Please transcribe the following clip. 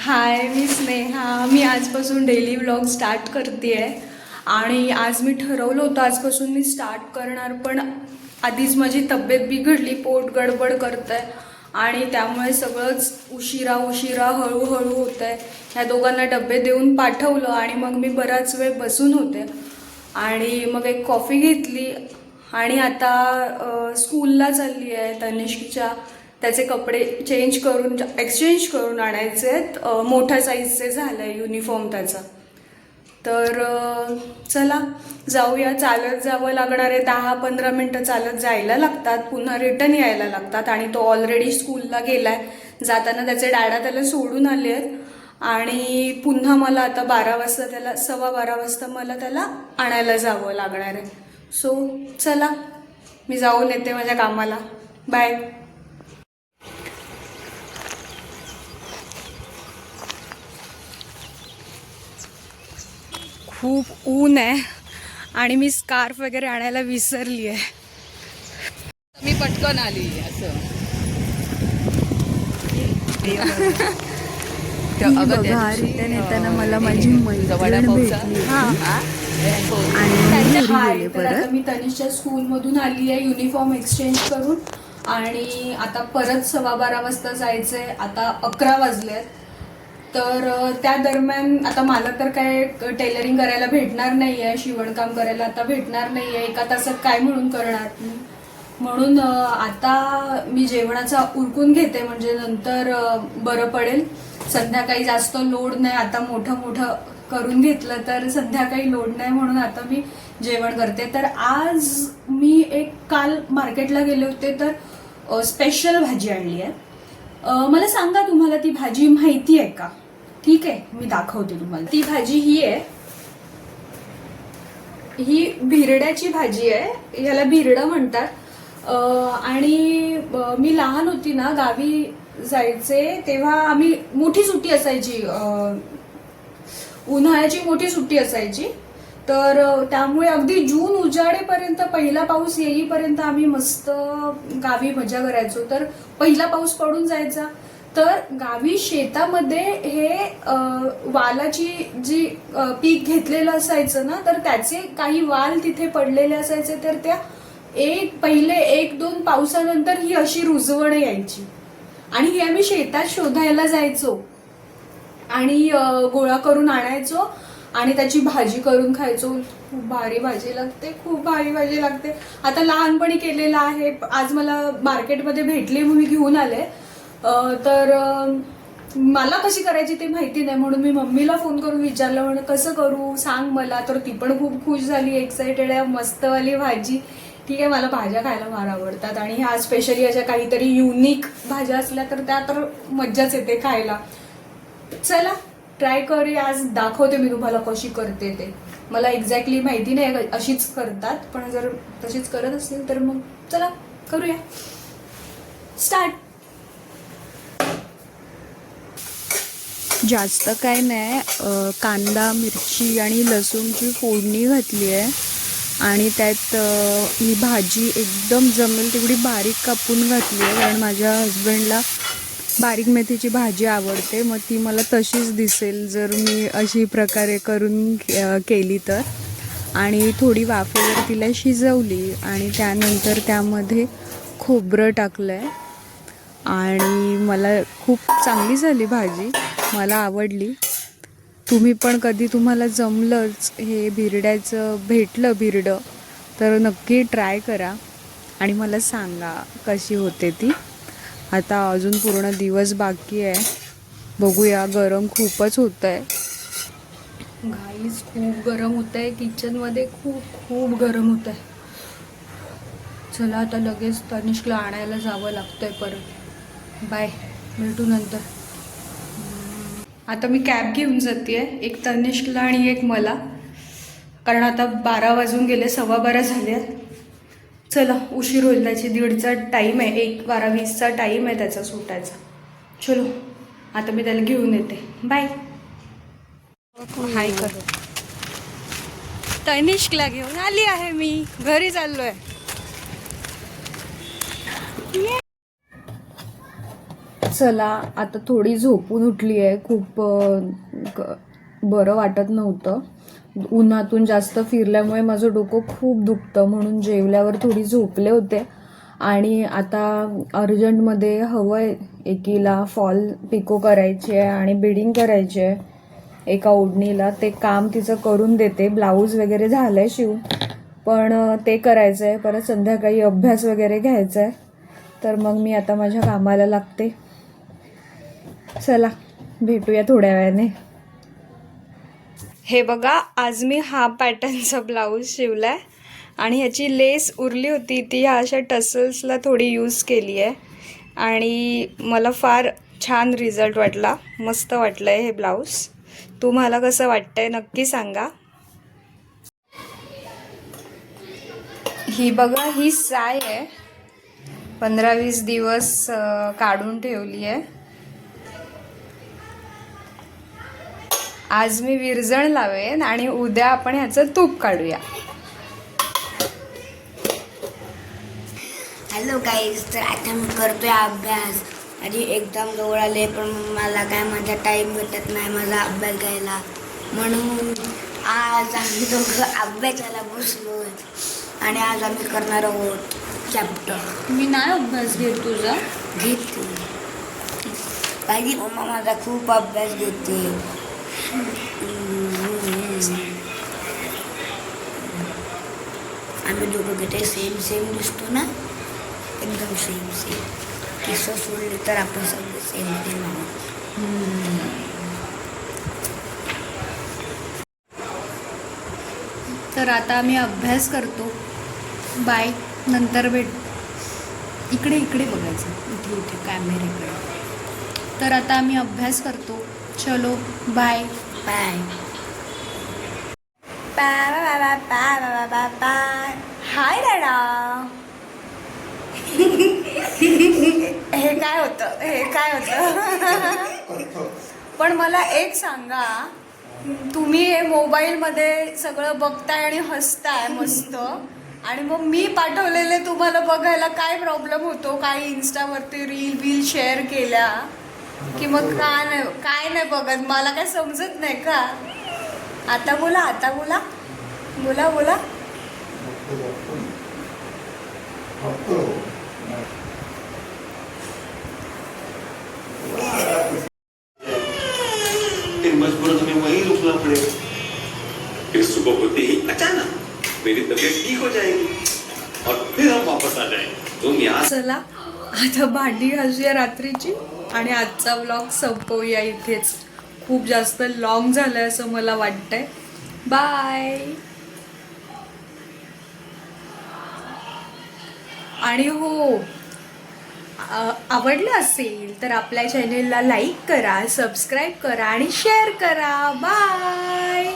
हाय, मी स्नेहा. मी आजपासून daily vlog start करते आहे. आणि आज मी ठरवलं होतं आजपासून मी स्टार्ट करणार, पण आधीच माझी तब्येत बिघडली, पोट गडबड करत आहे आणि त्यामुळे सगळंच उशिरा उशिरा हळूहळू होत आहे. ह्या दोघांना डबे देऊन पाठवलं आणि मग मी बराच वेळ बसून होते आणि मग एक कॉफी घेतली आणि आता स्कूलला चालली आहे. तनिष्कच्या त्याचे कपडे चेंज करून एक्सचेंज करून आणायचे आहेत. मोठ्या साईजचे झालं आहे युनिफॉर्म त्याचा. तर चला जाऊया. चालत जावं लागणार आहे, 10-15 मिनटं चालत जायला लागतात, पुन्हा रिटर्न यायला लागतात. आणि तो ऑलरेडी स्कूलला गेला आहे. जाताना त्याचे डॅडा त्याला सोडून आले आहेत आणि पुन्हा मला आता 12 वाजता त्याला 12:15 वाजता मला त्याला आणायला जावं लागणार आहे. सो चला मी जाऊन येते माझ्या कामाला. बाय. खूप ऊन आहे आणि मी स्कार्फ वगैरे आणायला विसरली आहे. मी पटकन आली असं. रिटर्न येताना मला माझी मैत्रीण भेटली आणि परत मी तनिषच्या स्कूलमधून आली आहे युनिफॉर्म एक्सचेंज करून आणि आता परत 12:15 वाजता जायचंय. आता 11 वाजले आहेत. तर त्या दरम्यान आता मला तर काय टेलरिंग करायला भेटणार नाही आहे, शिवणकाम करायला आता भेटणार नाही आहे. एका तासात काय म्हणून करणार म्हणून आता मी जेवणाचा उरकून घेते, म्हणजे नंतर बरं पडेल. संध्याकाळी जास्त लोड नाही, आता मोठं करून घेतलं तर संध्याकाळी लोड नाही, म्हणून आता मी जेवण करते. तर आज मी काल मार्केटला गेले होते तर स्पेशल भाजी आणली आहे. मला सांगा तुम्हाला ती भाजी माहिती आहे का? ठीक आहे, मी दाखवते तुम्हाला. ती भाजी ही आहे, ही भिरड्याची भाजी आहे. याला भिरडं म्हणतात. आणि मी लहान होती ना, गावी जायचे तेव्हा आम्ही मोठी सुट्टी असायची, उन्हाळ्याची मोठी सुट्टी असायची. तर त्यामुळे अगदी जून उजाडेपर्यंत, पहिला पाऊस येईपर्यंत आम्ही मस्त गावी मजा करायचो. तर पहिला पाऊस पडून जायचा तर गावी शेतामध्ये हे वालाची जी पीक घेतलेलं असायचं ना, तर त्याचे काही वाल तिथे पडलेले असायचे. तर त्या पहिले 1-2 पावसानंतर ही अशी रुजवण यायची आणि ही आम्ही शेतात शोधायला जायचो आणि गोळा करून आणायचो आणि त्याची भाजी करून खायचो. खूप भारी भाजी लागते, खूप भारी भाजी लागते. आता लहानपणी केलेलं आहे, आज मला मार्केटमध्ये भेटली म्हणून मी घेऊन आले. तर मला कशी करायची ते माहिती नाही, म्हणून मी मम्मीला फोन करून विचारलं, म्हणून कसं करू सांग मला. तर ती पण खूप खुश झाली, एक्साइटेड आहे, मस्तवाली भाजी. ठीक आहे, मला भाज्या खायला फार आवडतात आणि ह्या स्पेशली अशा काहीतरी युनिक भाज्या असल्या तर त्या तर मज्जाच येते खायला. चला ट्राय करूया. आज दाखवते मी तुम्हाला कशी करते ते. मला एक्झॅक्टली माहिती नाही अशीच करतात, पण जर तशीच करत असतील तर मग चला करूया स्टार्ट. जास्त काय नाही, कांदा, मिरची आणि लसूणची फोडणी घातली आहे आणि त्यात ही भाजी एकदम जमेल तेवढी बारीक कापून घातली आहे, कारण माझ्या हस्बंडला बारीक मेथीची भाजी आवडते. मग ती मला तशीच दिसेल जर मी अशी प्रकारे करून केली तर. आणि थोडी वाफेवर तिला शिजवली आणि त्यानंतर त्यामध्ये खोबरं टाकलं आहे आणि मला खूप चांगली झाली भाजी, मला आवडली. तुम्ही पण कधी तुम्हाला जमलंच, हे भिरड्याचं भेटलं भिरडं, तर नक्की ट्राय करा आणि मला सांगा कशी होते ती. आता अजून पूर्ण दिवस बाकी आहे, बघूया. गरम खूपच होत आहे गाईस, खूप गरम होत आहे किचनमध्ये, खूप गरम होत आहे. चला आता लगेच तनिष्कला आणायला जावं लागतंय परत. बाय, भेटू नंतर. आता मी कॅब घेऊन जाते, एक तनिष्कला आणि एक मला, कारण आता 12 वाजून गेले, 12:15 झाले. चला उशीर होईल, त्याची 1:30चा टाईम आहे, 1:12-1:20चा टाईम आहे त्याचा सुटायचा. चलो आता मी त्याला घेऊन येते. बाय. हाय कर. तनिष्कला घेऊन आली आहे मी, घरी चाललोय. चला आता थोडी झोपून उठली आहे. खूप बरं वाटत नव्हतं. उन्हातून जास्त फिरल्यामुळे माझं डोकं खूप दुखतं, म्हणून जेवल्यावर थोडी झोपले होते. आणि आता अर्जंटमध्ये हवं आहे एकीला फॉल पिको करायची आहे आणि बिडिंग करायची आहे एका ओढणीला. ते काम तिचं करून देते. ब्लाऊज वगैरे झालं आहे शिवून, पण ते करायचं आहे. परत संध्याकाळी अभ्यास वगैरे घ्यायचा आहे. तर मग मी आता माझ्या कामाला लागते. चला भेटूया थोड्या वेळाने. हे बघा, आज मी हा पॅटर्नचा ब्लाऊज शिवलाय आणि ह्याची लेस उरली होती ती ह्या अशा टसल्सला थोडी यूज केली आहे आणि मला फार छान रिझल्ट वाटला. मस्त वाटलं आहे हे ब्लाऊज. तुम्हाला कसं वाटतंय नक्की सांगा. ही बघा, ही साय आहे. 15-20 दिवस काढून ठेवली आहे. आज मी विरजण लावेन आणि उद्या आपण ह्याचं तूप काढूया. हॅलो गाईज, तर आता मी करतोय अभ्यास. माझी एक्झाम जवळ आले, पण मला काय माझा टाईम भेटत नाही माझा अभ्यास घ्यायला. म्हणून आज आम्ही दोघं अभ्यासाला बसलो आणि आज आम्ही करणार आहोत चॅप्टर. मी नाही अभ्यास घेत तुझा. घेते माझी मम्मा माझा खूप अभ्यास घेते. आम्ही दोघं घेते. सेम दिसतो ना, एकदम सेम केस सोडले तर आपण सगळे सेम आहोत. तर आता मी अभ्यास करतो. बाय, नंतर भेट. इकडे बघायचं, इथे कॅमेऱ्याकडे. तर आता आम्ही अभ्यास करतो. चलो बाय बाय. हाय दादा. हे काय होतं पण मला एक सांगा, तुम्ही हे मोबाईलमध्ये सगळं बघताय आणि हसताय मस्त, आणि मग मी पाठवलेले तुम्हाला बघायला काय प्रॉब्लेम होतो? काही इन्स्टावरती रील शेअर केल्या की मग काय नाही बघत? मला काय समजत नाही का? आता बोला बोला. मजबूरन हमें वहीं रुकना पड़ेगा. फिर सुबह होते ही अचानक मेरी तबीयत ठीक हो जाएगी और फिर हम वापस आ जाएंगे. तुम यहाँ. चला आता भांडी घासूया रात्रीची आणि आजचा व्लॉग संपवूया इथेच. खूप जास्त लॉंग झालंय असं मला वाटतंय. बाय. आणि हो, आवडलं असेल तर आपल्या चॅनेलला लाईक करा, सबस्क्राईब करा आणि शेअर करा. बाय.